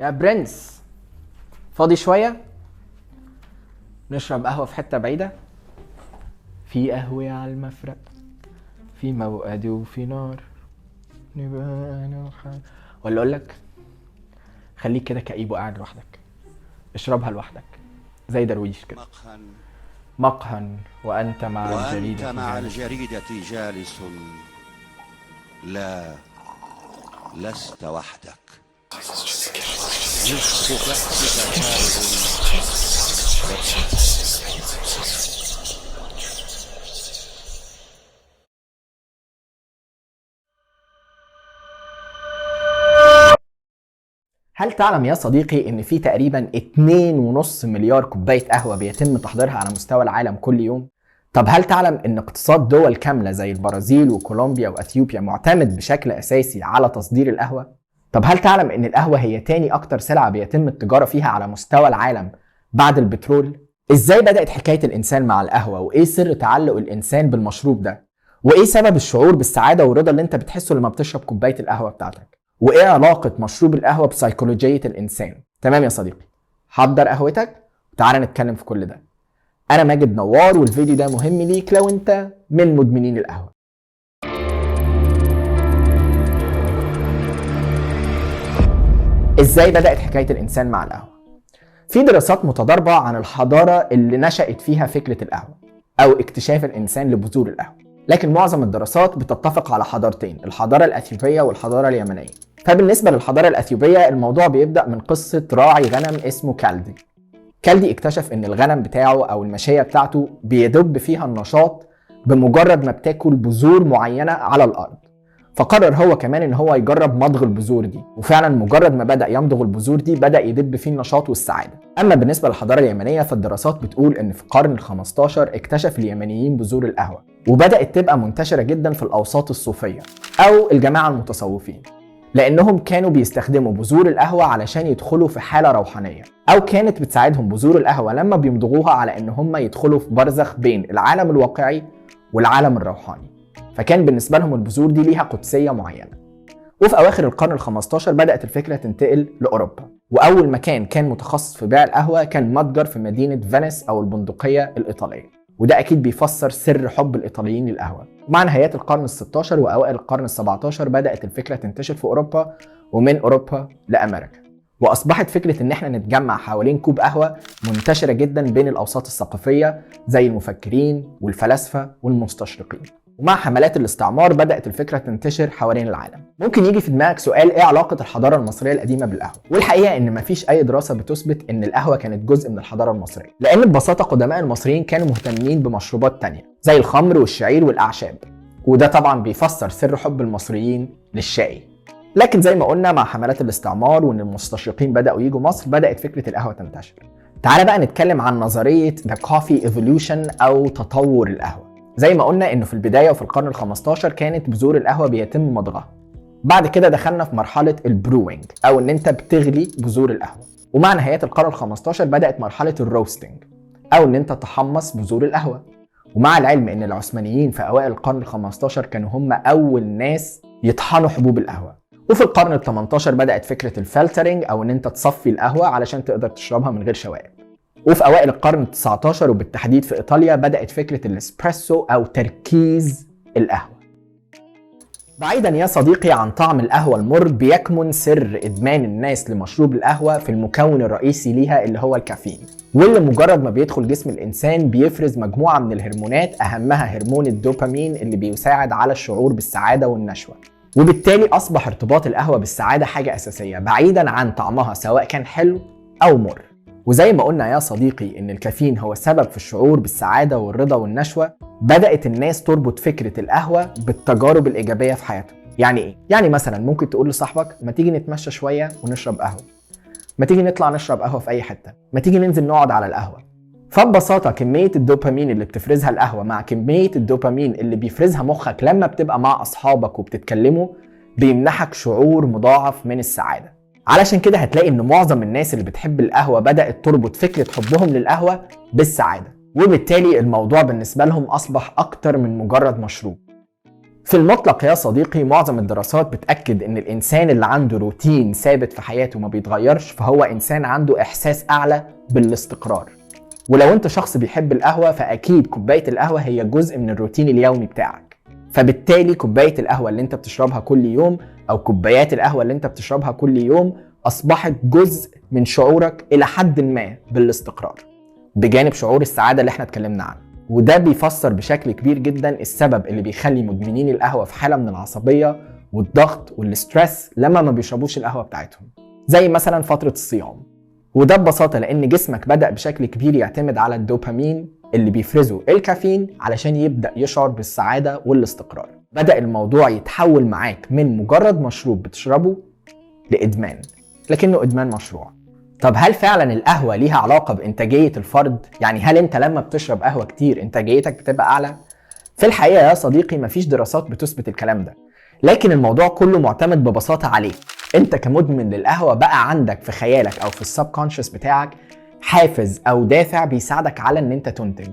يا برنس، فاضي شوية نشرب قهوة في حتة بعيدة؟ في قهوة على المفرق، في موقد وفي نار، نبقى انا وحد. ولا اقول لك خليك كده كئيب وقاعد لوحدك، اشربها لوحدك زي درويش كده. مقهى وانت مع وأنت الجريدة مع جالس. الجريدة جالس. لا، لست وحدك. نصف كأسك فارغ. هل تعلم يا صديقي ان في تقريبا 2.5 مليار كوباية قهوة بيتم تحضيرها على مستوى العالم كل يوم؟ طب هل تعلم ان اقتصاد دول كاملة زي البرازيل وكولومبيا واثيوبيا معتمد بشكل اساسي على تصدير القهوة؟ طب هل تعلم ان القهوة هي تاني اكتر سلعة بيتم التجارة فيها على مستوى العالم بعد البترول؟ ازاي بدأت حكاية الانسان مع القهوة؟ وايه سر تعلق الانسان بالمشروب ده؟ وايه سبب الشعور بالسعادة والرضا اللي انت بتحسه لما بتشرب كوباية القهوة بتاعتك؟ وايه علاقة مشروب القهوة بسيكولوجية الانسان؟ تمام يا صديقي، حضر قهوتك وتعالى نتكلم في كل ده. انا ماجد نوار، والفيديو ده مهم ليك لو انت من مدمنين القهوة. ازاي بدأت حكاية الانسان مع القهوة؟ في دراسات متضاربة عن الحضارة اللي نشأت فيها فكرة القهوة او اكتشاف الانسان لبذور القهوة، لكن معظم الدراسات بتتفق على حضارتين، الحضارة الأثيوبية والحضارة اليمنية. فبالنسبة للحضارة الأثيوبية الموضوع بيبدأ من قصة راعي غنم اسمه كالدي. كالدي اكتشف ان الغنم بتاعه او الماشية بتاعته بيدب فيها النشاط بمجرد ما بتاكل بذور معينة على الأرض، فقرر هو كمان ان هو يجرب مضغ البذور دي، وفعلا مجرد ما بدأ يمضغ البذور دي بدأ يدب فيه النشاط والسعادة. اما بالنسبة للحضارة اليمنية فالدراسات بتقول ان في القرن ال15 اكتشف اليمنيين بذور القهوة، وبدأت تبقى منتشرة جدا في الأوساط الصوفية او الجماعة المتصوفين، لانهم كانوا بيستخدموا بذور القهوة علشان يدخلوا في حالة روحانية، او كانت بتساعدهم بذور القهوة لما بيمضغوها على ان هم يدخلوا في برزخ بين العالم الواقعي والعالم الروحاني، فكان بالنسبة لهم البذور دي ليها قدسية معينة. وفي أواخر القرن ال15 بدأت الفكرة تنتقل لأوروبا، وأول مكان كان متخصص في بيع القهوة كان متجر في مدينة فينيس أو البندقية الإيطالية، وده أكيد بيفسر سر حب الإيطاليين للقهوة. مع نهايات القرن ال16 وأوائل القرن ال17 بدأت الفكرة تنتشر في أوروبا، ومن أوروبا لأمريكا، وأصبحت فكرة إن احنا نتجمع حوالين كوب قهوة منتشرة جدا بين الأوساط الثقافية زي المفكرين والفلاسفة والمستشرقين. ومع حملات الاستعمار بدأت الفكرة تنتشر حوالين العالم. ممكن يجي في دماغك سؤال، ايه علاقة الحضارة المصرية القديمة بالقهوة؟ والحقيقة ان مفيش اي دراسة بتثبت ان القهوة كانت جزء من الحضارة المصرية، لان ببساطة قدماء المصريين كانوا مهتمين بمشروبات تانية زي الخمر والشعير والأعشاب، وده طبعا بيفسر سر حب المصريين للشاي. لكن زي ما قلنا مع حملات الاستعمار وان المستشرقين بدأوا يجوا مصر بدأت فكرة القهوة تنتشر. تعال بقى نتكلم عن نظرية The Coffee Evolution او تطور القهوة. زي ما قلنا انه في البداية وفي القرن ال15 كانت بذور القهوة بيتم مضغها. بعد كده دخلنا في مرحلة البروينج او ان انت بتغلي بذور القهوة. ومع نهاية القرن ال15 بدأت مرحلة الروستنج او ان انت تحمص بذور القهوة. ومع العلم ان العثمانيين في اوائل القرن ال15 كانوا هم اول ناس يطحنوا حبوب القهوة. وفي القرن ال18 بدأت فكرة الفلترنج او ان انت تصفي القهوة علشان تقدر تشربها من غير شوائب. وفي أوائل القرن ال19 وبالتحديد في إيطاليا بدأت فكرة الإسبريسو أو تركيز القهوة. بعيدا يا صديقي عن طعم القهوة المر، بيكمن سر إدمان الناس لمشروب القهوة في المكون الرئيسي ليها اللي هو الكافيين، واللي مجرد ما بيدخل جسم الإنسان بيفرز مجموعة من الهرمونات، أهمها هرمون الدوبامين اللي بيساعد على الشعور بالسعادة والنشوة. وبالتالي أصبح ارتباط القهوة بالسعادة حاجة أساسية بعيدا عن طعمها سواء كان حلو أو مر. وزي ما قلنا يا صديقي ان الكافيين هو سبب في الشعور بالسعادة والرضا والنشوة، بدأت الناس تربط فكرة القهوة بالتجارب الإيجابية في حياتهم. يعني ايه؟ يعني مثلا ممكن تقول لصاحبك ما تيجي نتمشى شوية ونشرب قهوة، ما تيجي نطلع نشرب قهوة في أي حتة، ما تيجي ننزل نقعد على القهوة. فببساطة كمية الدوبامين اللي بتفرزها القهوة مع كمية الدوبامين اللي بيفرزها مخك لما بتبقى مع أصحابك وبتتكلموا بيمنحك شعور مضاعف من السعادة. علشان كده هتلاقي ان معظم الناس اللي بتحب القهوة بدأت تربط فكرة حبهم للقهوة بالسعادة، وبالتالي الموضوع بالنسبة لهم أصبح أكتر من مجرد مشروب. في المطلق يا صديقي معظم الدراسات بتأكد ان الانسان اللي عنده روتين ثابت في حياته ما بيتغيرش فهو انسان عنده احساس اعلى بالاستقرار. ولو انت شخص بيحب القهوة فاكيد كوباية القهوة هي جزء من الروتين اليومي بتاعك، فبالتالي كوباية القهوة اللي انت بتشربها كل يوم او كوبايات القهوة اللي انت بتشربها كل يوم اصبحت جزء من شعورك الى حد ما بالاستقرار، بجانب شعور السعادة اللي احنا اتكلمنا عنه. وده بيفسر بشكل كبير جدا السبب اللي بيخلي مدمنين القهوة في حالة من العصبية والضغط والستريس لما ما بيشربوش القهوة بتاعتهم، زي مثلا فترة الصيام. وده ببساطة لأن جسمك بدأ بشكل كبير يعتمد على الدوبامين اللي بيفرزه الكافيين علشان يبدأ يشعر بالسعادة والاستقرار. بدأ الموضوع يتحول معاك من مجرد مشروب بتشربه لإدمان، لكنه إدمان مشروع. طب هل فعلا القهوة ليها علاقة بإنتاجية الفرد؟ يعني هل انت لما بتشرب قهوة كتير إنتاجيتك بتبقى أعلى؟ في الحقيقة يا صديقي مفيش دراسات بتثبت الكلام ده، لكن الموضوع كله معتمد ببساطة عليك. انت كمدمن للقهوة بقى عندك في خيالك او في السبكونشس بتاعك حافز او دافع بيساعدك على ان انت تنتج،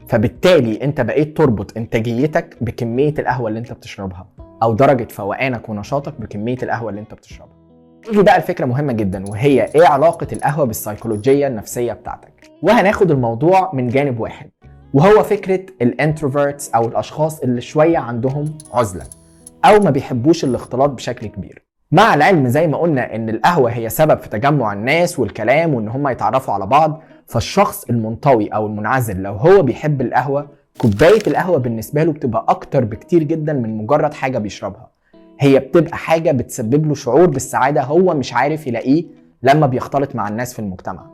فبالتالي انت بقيت تربط انتاجيتك بكمية القهوة اللي انت بتشربها او درجة فوقانك ونشاطك بكمية القهوة اللي انت بتشربها. يجي بقى الفكرة مهمة جدا، وهي ايه علاقة القهوة بالسيكولوجية النفسية بتاعتك. وهناخد الموضوع من جانب واحد، وهو فكرة الانتروفيرتس او الاشخاص اللي شوية عندهم عزلة او ما بيحبوش الاختلاط بشكل كبير. مع العلم زي ما قلنا ان القهوة هي سبب في تجمع الناس والكلام وان هم يتعرفوا على بعض، فالشخص المنطوي او المنعزل لو هو بيحب القهوة كوباية القهوة بالنسبة له بتبقى اكتر بكتير جدا من مجرد حاجة بيشربها. هي بتبقى حاجة بتسبب له شعور بالسعادة هو مش عارف يلاقيه لما بيختلط مع الناس في المجتمع.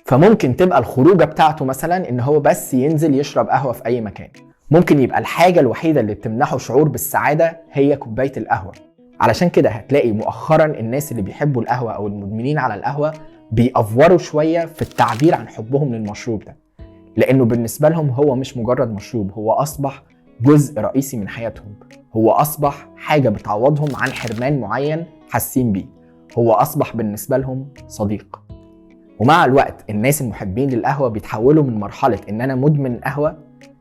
فممكن تبقى الخروجة بتاعته مثلا ان هو بس ينزل يشرب قهوة في اي مكان. ممكن يبقى الحاجة الوحيدة اللي بتمنحه شعور بالسعادة هي كوباية القهوة. علشان كده هتلاقي مؤخرا الناس اللي بيحبوا القهوة او المدمنين على القهوة بيأفوروا شوية في التعبير عن حبهم للمشروب ده، لانه بالنسبة لهم هو مش مجرد مشروب، هو اصبح جزء رئيسي من حياتهم، هو اصبح حاجة بتعوضهم عن حرمان معين حاسين بيه، هو اصبح بالنسبة لهم صديق. ومع الوقت الناس المحبين للقهوة بيتحولوا من مرحلة ان انا مدمن قهوة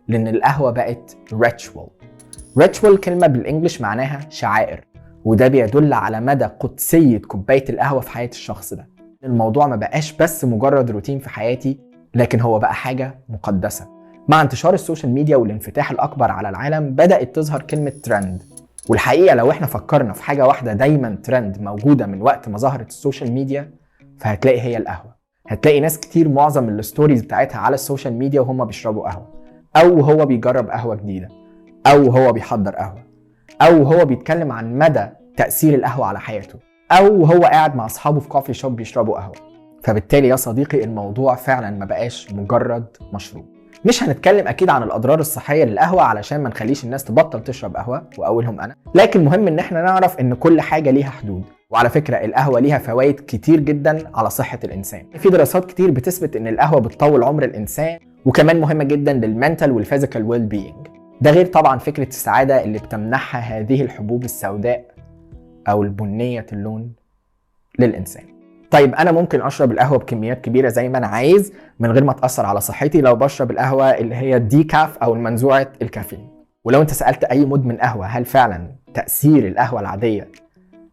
لان القهوة بقت ritual كلمة بالانجلش معناها شعائر، وده بيدل على مدى قدسية كوباية القهوة في حياة الشخص ده. الموضوع ما بقاش بس مجرد روتين في حياتي، لكن هو بقى حاجة مقدسة. مع انتشار السوشيال ميديا والانفتاح الأكبر على العالم بدأت تظهر كلمة ترند، والحقيقة لو احنا فكرنا في حاجة واحدة دايما ترند موجودة من وقت ما ظهرت السوشيال ميديا فهتلاقي هي القهوة. هتلاقي ناس كتير معظم الستوريز بتاعتها على السوشيال ميديا وهم بيشربوا قهوة، أو هو بيجرب قهوة جديدة، أو هو بيحضر قهوة، أو هو بيتكلم عن مدى تأثير القهوة على حياته، أو هو قاعد مع أصحابه في كوفي شوب بيشربوا قهوة. فبالتالي يا صديقي الموضوع فعلا ما بقاش مجرد مشروب. مش هنتكلم أكيد عن الأضرار الصحية للقهوة علشان ما نخليش الناس تبطل تشرب قهوة وأولهم أنا، لكن مهم إن احنا نعرف إن كل حاجة ليها حدود. وعلى فكرة القهوة ليها فوائد كتير جدا على صحة الإنسان، في دراسات كتير بتثبت إن القهوة بتطول عمر الإنسان، وكمان مهمة جدا للمنتال والفيزيكال ويل بينج. ده غير طبعا فكرة السعادة اللي بتمنحها هذه الحبوب السوداء أو البنية اللون للإنسان. طيب أنا ممكن أشرب القهوة بكميات كبيرة زي ما أنا عايز من غير ما تأثر على صحتي لو بشرب القهوة اللي هي الديكاف أو المنزوعة الكافيين. ولو أنت سألت أي مدمن قهوة هل فعلا تأثير القهوة العادية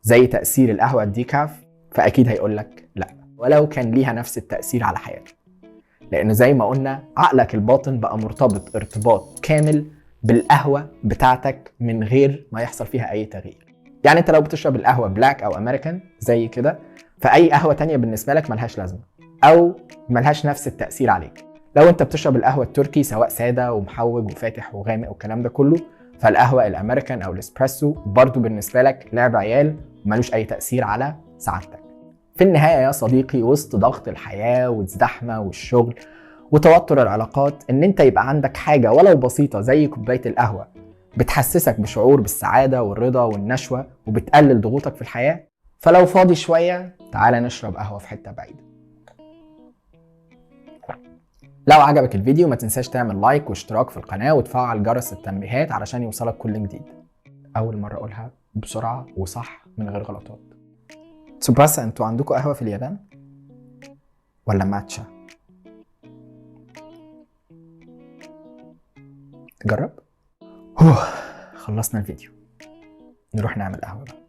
زي تأثير القهوة الديكاف، فأكيد هيقولك لا، ولو كان ليها نفس التأثير على حياته. لأن زي ما قلنا عقلك الباطن بقى مرتبط ارتباط كامل بالقهوة بتاعتك من غير ما يحصل فيها أي تغيير. يعني أنت لو بتشرب القهوة بلاك أو أمريكان زي كده، فأي قهوة تانية بالنسبة لك ملهاش لازمة أو ملهاش نفس التأثير عليك. لو أنت بتشرب القهوة التركي سواء سادة ومحوج وفاتح وغامق والكلام ده كله، فالقهوة الأمريكان أو الإسبريسو برضو بالنسبة لك لعب عيال وملوش أي تأثير على سعادتك. في النهاية يا صديقي وسط ضغط الحياة والزحمة والشغل وتوتر العلاقات، ان انت يبقى عندك حاجة ولو بسيطة زي كوباية القهوة بتحسسك بشعور بالسعادة والرضا والنشوة وبتقلل ضغوطك في الحياة، فلو فاضي شوية تعالى نشرب قهوة في حتة بعيدة. لو عجبك الفيديو ما تنساش تعمل لايك واشتراك في القناة وتفعل جرس التنبيهات علشان يوصلك كل جديد. أول مرة أقولها بسرعة وصح من غير غلطات. تسوباسا، انتوا عندكم قهوة في اليابان؟ ولا ماتشا؟ جرب؟ خلصنا الفيديو، نروح نعمل قهوة بقى.